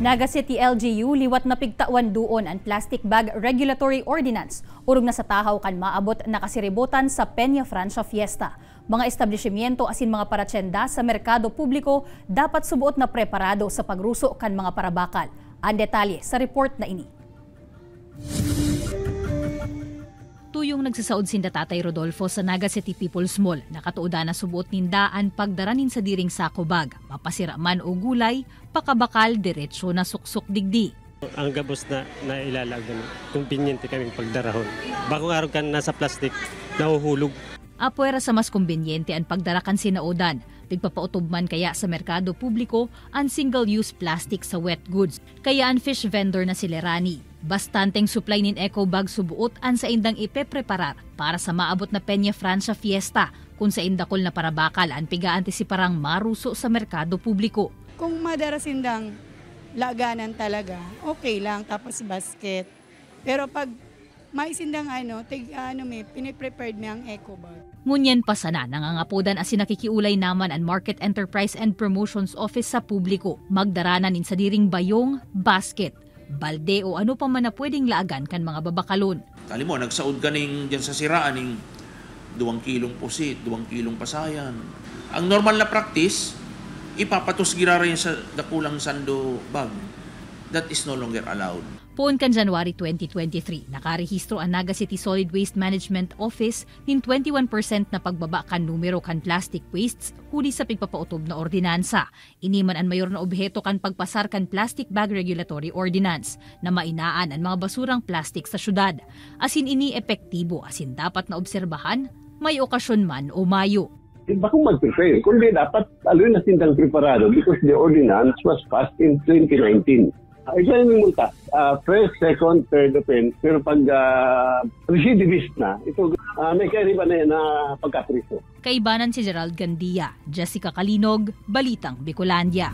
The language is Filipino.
Naga City LGU liwat na pigtawan duon ang Plastic Bag Regulatory Ordinance. Urog na sa tahaw kan maabot nakasiributan sa Peña Francia Fiesta. Mga establishmento asin mga paratsenda sa merkado publiko dapat subuot na preparado sa pagruso kan mga parabakal. Ang detalye sa report na ini. Tuyong nagsasaod sinda Tatay Rodolfo sa Naga City People's Mall, nakatuoda na subuot nindaan pagdaranin sa diring sako bag, mapasira man o gulay, pakabakal diretsyo na suksok digdi. Ang gabos na ilalag, kumpinyente kaming pagdarahon. Bakong araw kan nasa plastic, nahuhulog. Apuera sa mas kumbinyente ang pagdarakan sinaudan, tigpapautob man kaya sa merkado publiko ang single-use plastic sa wet goods. Kaya ang fish vendor na si Lerani, bastanteng supply nin eco bag subuot ang sa indang ipepreparar para sa maabot na Peña Francia Fiesta kung sa indakol na parabakal ang pigaan si parang maruso sa merkado publiko. Kung madarasindang laganan talaga, okay lang, tapos basket. Pero pag maisindang piniprepared mo ang eco bag. Ngunyan pa sana nangangapodan as nakikiulay naman ang Market Enterprise and Promotions Office sa publiko. Magdaranan in sa diring bayong, basket, balde o ano pa man na pwedeng laagan kan mga babakalon. Kali mo, nagsaod ka dyan sa siraan ng 2 kilong pusit, 2 kilong pasayan. Ang normal na practice, ipapatos girara yan sa dakulang sando bag. That is no longer allowed. Poon kan January 2023, nakarehistro ang Naga City Solid Waste Management Office nin 21% na pagbaba kan numero kan plastic wastes huli sa pigpapautob na ordinansa. Iniman ang mayor na obheto kan pagpasar kan Plastic Bag Regulatory Ordinance na mainaan ang mga basurang plastic sa syudad. Asin ini epektibo asin dapat na obserbahan, may okasyon man o mayo. Bakong mag-prepare, kundi dapat aloy na sindang preparado because the ordinance was passed in 2019. Ito yung multa. First, second, third offense. Pero pag recidivist na, ito may kariba na pagkapriso. Kaibanan si Gerald Gandia, Jessica Kalinog, Balitang Bicolandia.